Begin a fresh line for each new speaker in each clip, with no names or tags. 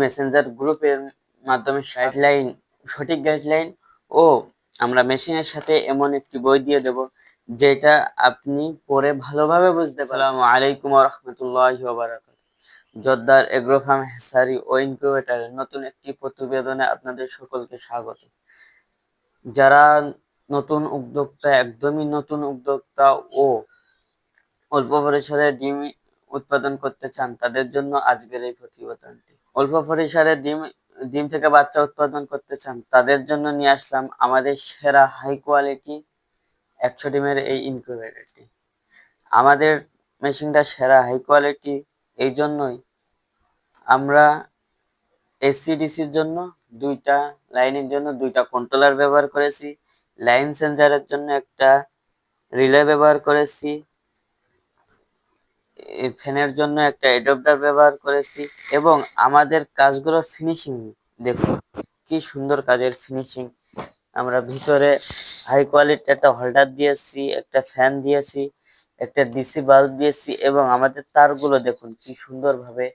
Messenger গ্রুপের মাধ্যমে সঠিক গাইডলাইন ও আমরা মেশিনের সাথে এমন একটি বই দিয়ে দেব যেটা আপনি পড়ে ভালোভাবে বুঝতে পারবেন। আসসালামু আলাইকুম ওয়া রাহমাতুল্লাহি ওয়া বারাকাতুহু। জোদ্দার এগ্রো ফার্ম হ্যাচারি ও ইনকিউবেটরের নতুন একটি প্রতিবেদনে আপনাদের সকলকে স্বাগত। যারা নতুন উদ্যোক্তা, একদমই নতুন উদ্যোক্তা ও অল্প পরিসরে ডিম উৎপাদন করতে চান, তাদের জন্য আজকের এই প্রতিবেদনটি। অল্প পরিসরে ডিম থেকে বাচ্চা উৎপাদন করতে চান, তাদের জন্য নিয়ে আসলাম আমাদের সেরা হাই কোয়ালিটি 100 ডিমের এই ইনকিউবেটরটি। আমাদের মেশিনটা সেরা হাই কোয়ালিটি এই জন্যই আমরা এসসিডিসির জন্য লাইনের জন্য দুইটা কন্ট্রোলার ব্যবহার করেছি, লাইন সেন্সারের জন্য একটা রিলে ব্যবহার করেছি, ফ্যানের জন্য একটা অ্যাডাপ্টার ব্যবহার করেছি এবং আমাদের কাজগুলোর ফিনিশিং দেখুন কি সুন্দর কাজের ফিনিশিং। আমরা ভিতরে হাই কোয়ালিটি একটা হোল্ডার দিয়েছি, একটা ফ্যান দিয়েছি, একটা ডিসি বাল্ব দিয়েছি এবং আমাদের তারগুলো দেখুন কি সুন্দরভাবে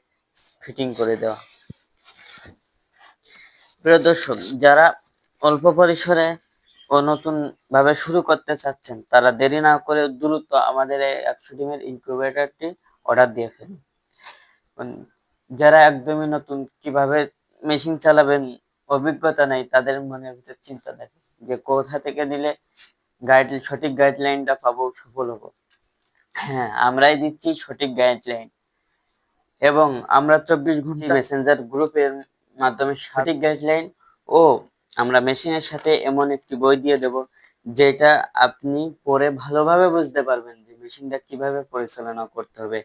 ফিটিং করে দেওয়া। প্রিয় দর্শক, যারা অল্প পরিসরে ও নতুন ভাবে শুরু করতে চাচ্ছেন, তারা দেরি না করে দ্রুত আমাদের এই 100 ডিমের ইনকিউবেটরটি অর্ডার দিয়ে ফেলুন। যারা একদমই নতুন, কিভাবে মেশিন চালাবেন অভিজ্ঞতা নেই, তাদের মনের ভিতর চিন্তা থাকে যে কোথা থেকে দিলে সঠিক গাইডলাইনটা পাবো, সফল হবো। হ্যাঁ, আমরাই দিচ্ছি সঠিক গাইডলাইন এবং আমরা 24 ঘন্টা মেসেঞ্জার গ্রুপের মাধ্যমে সঠিক গাইডলাইন ও আমরা মেশিনের সাথে এমন একটি বই দিয়ে দেব যেটা আপনি পড়ে ভালোভাবে বুঝতে পারবেন যে মেশিনটা কিভাবে পরিচালনা করতে হবে,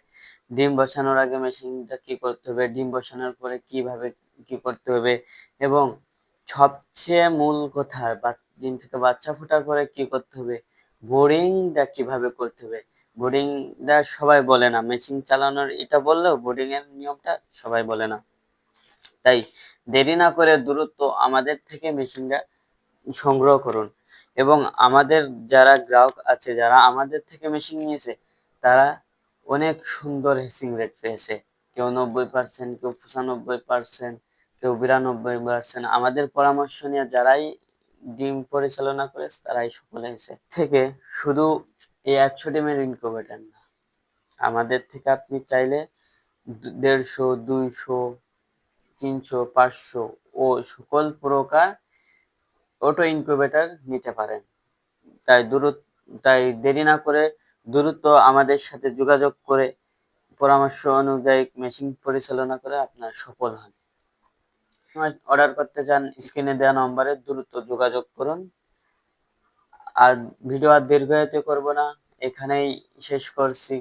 ডিম বসানোর আগে মেশিনটা কি করতে হবে, ডিম বসানোর পরে কিভাবে কি করতে হবে এবং সবচেয়ে মূল কথা, ডিম থেকে বাচ্চা ফোটার পরে কি করতে হবে, বোর্ডিংটা কিভাবে করতে হবে। বোর্ডিংটা সবাই বলে না, মেশিন চালানোর এটা বললেও বোর্ডিং এর নিয়মটা সবাই বলে না। তাই দেরি না করে দ্রুত আমাদের থেকে মেশিনটা সংগ্রহ করুন এবং আমাদের যারা গ্রাহক আছে, যারা আমাদের থেকে মেশিন নিয়েছে, তারা অনেক সুন্দর হেসিং রেট পেয়েছে। কেউ 90%, কেউ 95%, কেউ 92%। আমাদের পরামর্শ নিয়ে যারাই ডিম পরিচালনা করেছে তারাই সফল হয়েছে। থেকে শুধু এই 100 ডিমের ইনকিউবেটর না, আমাদের থেকে আপনি চাইলে 150, 200, 300, 500 ও সকল প্রকার অটো ইনকিউবেটর নিতে পারেন। তাই দেরি না করে দ্রুত আমাদের সাথে যোগাযোগ করে পরামর্শ অনুযায়ী মেশিন পরিচালনা করে আপনার সফল হন। অর্ডার করতে চান, স্ক্রিনে দেওয়া নম্বরে দ্রুত যোগাযোগ করুন। আর ভিডিও আর দীর্ঘায়িত করব না, এখানেই শেষ করছি।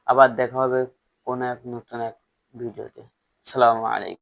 আবার দেখা হবে কোনো এক নতুন এক ভিডিওতে। আসসালামু আলাইকুম।